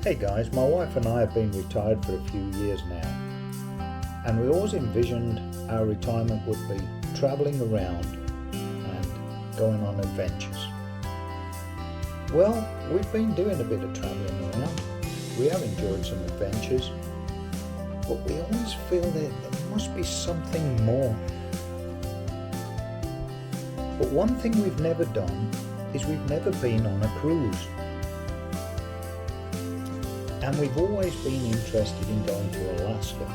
Hey guys, my wife and I have been retired for a few years now, and we always envisioned our retirement would be travelling around and going on adventures. Well, we've been doing a bit of travelling around. We have enjoyed some adventures, but we always feel that there must be something more. But one thing we've never done is we've never been on a cruise. And we've always been interested in going to Alaska.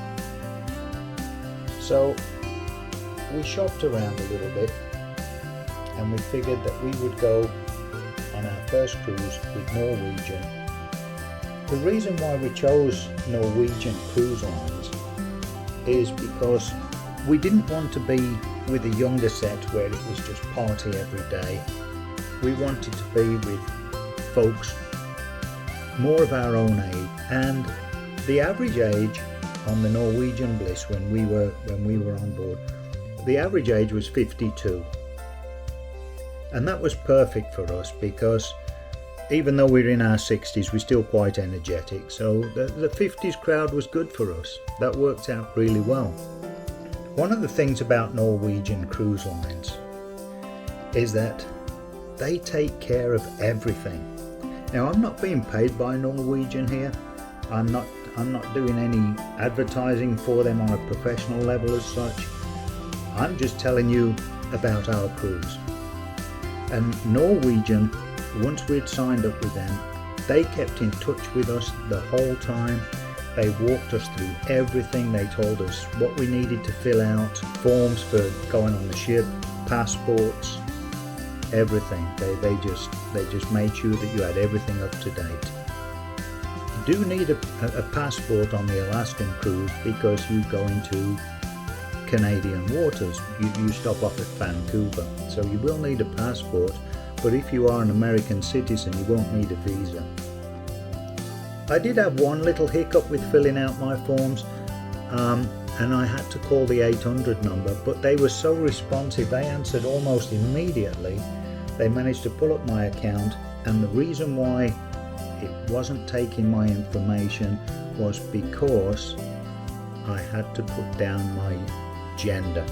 So we shopped around a little bit and we figured that we would go on our first cruise with Norwegian. The reason why we chose Norwegian Cruise Lines is because we didn't want to be with a younger set where it was just party every day. We wanted to be with folks more of our own age, and the average age on the Norwegian Bliss when we were on board, the average age was 52, and that was perfect for us because even though we're in our 60s, we're still quite energetic. So the 50s crowd was good for us. That worked out really well. One of the things about Norwegian Cruise Lines is that they take care of everything. Now, I'm not being paid by Norwegian here. I'm not doing any advertising for them on a professional level as such. I'm just telling you about our cruise. And Norwegian, once we'd signed up with them, they kept in touch with us the whole time. They walked us through everything. They told us what we needed to fill out, forms for going on the ship, passports, everything. They just made sure that you had everything up to date. You do need a passport on the Alaskan cruise because you go into Canadian waters. You stop off at Vancouver, so you will need a passport, but if you are an American citizen you won't need a visa. I did have one little hiccup with filling out my forms, and I had to call the 800 number, but they were so responsive. They answered almost immediately. They managed to pull up my account, and the reason why it wasn't taking my information was because I had to put down my gender.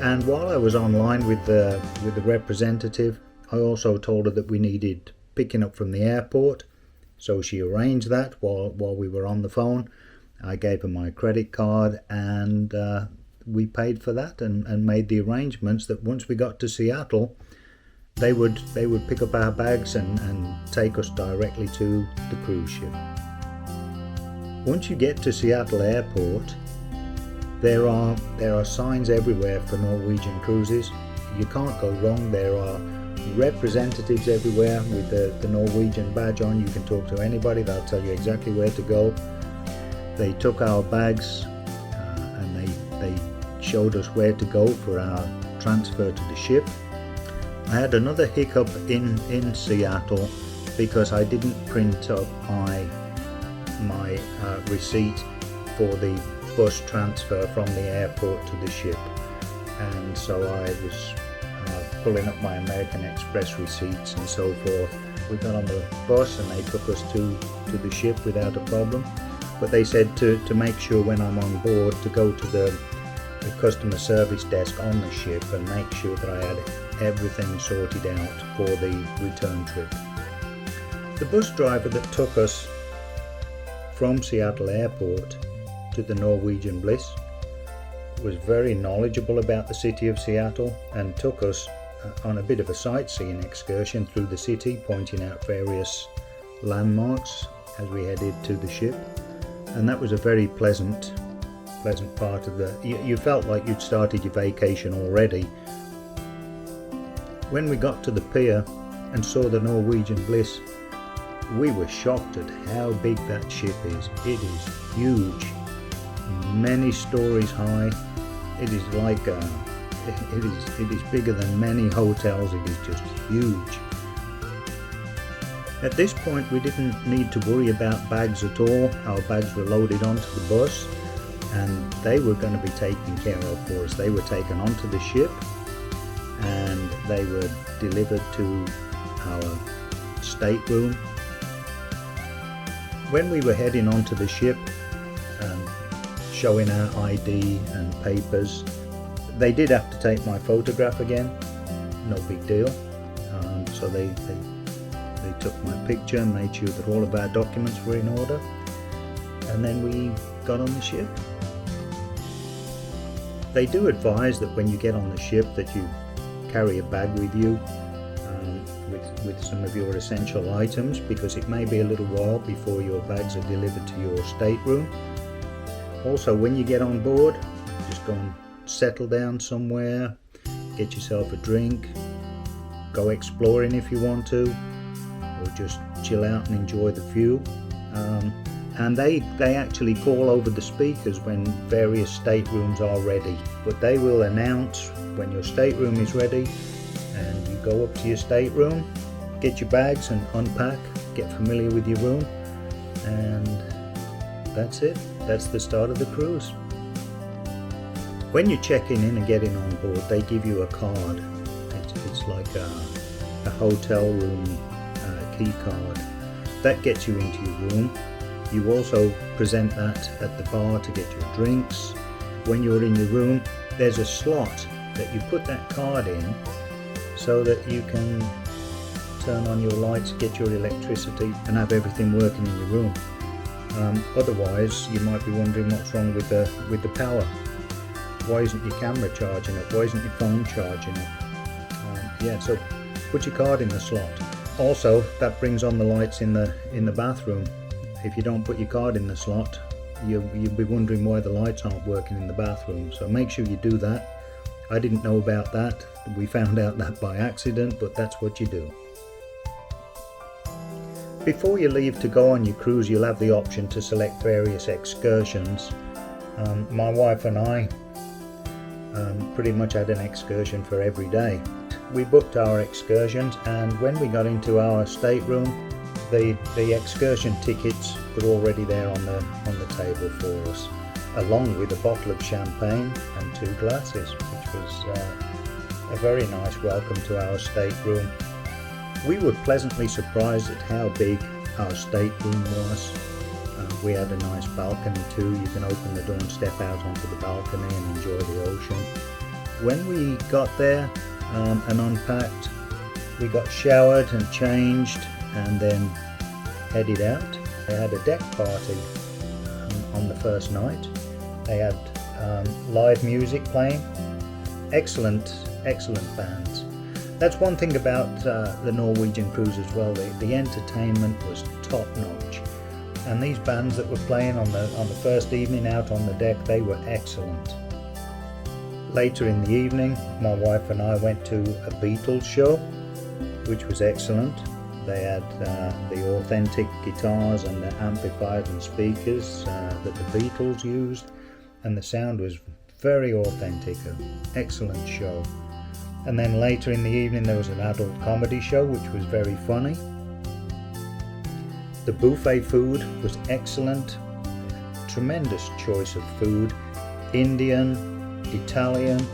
And while I was online with the representative, I also told her that we needed picking up from the airport, so she arranged that while we were on the phone. I gave her my credit card, and we paid for that and made the arrangements that once we got to Seattle, they would pick up our bags and take us directly to the cruise ship. Once you get to Seattle Airport, there are signs everywhere for Norwegian cruises. You can't go wrong. There are representatives everywhere with the Norwegian badge on. You can talk to anybody. They'll tell you exactly where to go. They took our bags and they showed us where to go for our transfer to the ship. I had another hiccup in Seattle because I didn't print up my receipt for the bus transfer from the airport to the ship, and so I was pulling up my American Express receipts and so forth. We got on the bus and they took us to the ship without a problem, but they said to make sure when I'm on board to go to the customer service desk on the ship and make sure that I had everything sorted out for the return trip. The bus driver that took us from Seattle Airport to the Norwegian Bliss was very knowledgeable about the city of Seattle and took us on a bit of a sightseeing excursion through the city, pointing out various landmarks as we headed to the ship, and that was a very pleasant part of you felt like you'd started your vacation already. When we got to the pier and saw the Norwegian Bliss, we were shocked at how big that ship is. It is huge, many stories high. It is like it is bigger than many hotels. It is just huge. At this point we didn't need to worry about bags at all. Our bags were loaded onto the bus and they were going to be taken care of for us. They were taken onto the ship and they were delivered to our stateroom. When we were heading onto the ship and showing our ID and papers, they did have to take my photograph again. No big deal. So they took my picture and made sure that all of our documents were in order, and then we got on the ship. They do advise that when you get on the ship that you carry a bag with you with some of your essential items, because it may be a little while before your bags are delivered to your stateroom. Also, when you get on board, just go and settle down somewhere, get yourself a drink, go exploring if you want to, or just chill out and enjoy the view. And they actually call over the speakers when various staterooms are ready, but they will announce when your stateroom is ready, and you go up to your stateroom, get your bags and unpack, get familiar with your room, and that's it. That's the start of the cruise. When you're checking in and getting on board, they give you a card. It's like a hotel room key card. That gets you into your room. You also present that at the bar to get your drinks. When you're in your room, there's a slot that you put that card in so that you can turn on your lights, get your electricity, and have everything working in your room. Otherwise, you might be wondering what's wrong with the power. Why isn't your camera charging up? Why isn't your phone charging up? Yeah, so put your card in the slot. Also, that brings on the lights in the bathroom. If you don't put your card in the slot, you'll be wondering why the lights aren't working in the bathroom. So make sure you do that. I didn't know about that. We found out that by accident, but that's what you do. Before you leave to go on your cruise, you'll have the option to select various excursions. My wife and I pretty much had an excursion for every day. We booked our excursions, and when we got into our stateroom, the excursion tickets were already there on the table for us, along with a bottle of champagne and 2 glasses, which was a very nice welcome to our stateroom. We were pleasantly surprised at how big our stateroom was. We had a nice balcony too. You can open the door and step out onto the balcony and enjoy the ocean. When we got there and unpacked, we got showered and changed and then headed out. They had a deck party on the first night. They had live music playing. Excellent bands. That's one thing about the Norwegian cruise as well. The entertainment was top notch, and these bands that were playing on the first evening out on the deck, they were excellent. Later in the evening, my wife and I went to a Beatles show, which was excellent. They had the authentic guitars and the amplifiers and speakers that the Beatles used, and the sound was very authentic. An excellent show. And then later in the evening there was an adult comedy show, which was very funny. The buffet food was excellent. Tremendous choice of food. Indian, Italian,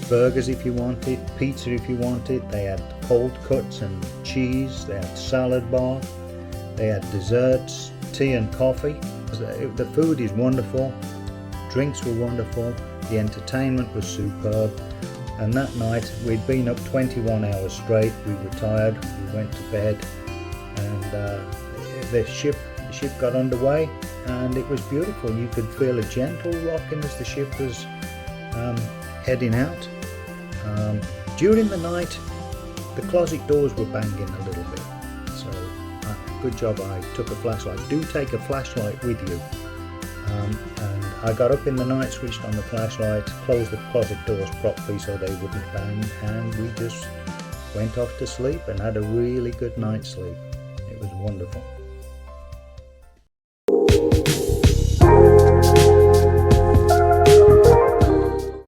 burgers if you wanted, pizza if you wanted. They had cold cuts and cheese. They had salad bar. They had desserts, tea and coffee. The food is wonderful. Drinks were wonderful. The entertainment was superb. And that night, we'd been up 21 hours straight. We were tired, we went to bed, and the ship got underway, and it was beautiful. You could feel a gentle rocking as the ship was heading out. During the night, the closet doors were banging a little bit, so good job I took a flashlight. Do take a flashlight with you. And I got up in the night, switched on the flashlight, closed the closet doors properly so they wouldn't bang, and we just went off to sleep and had a really good night's sleep. It was wonderful.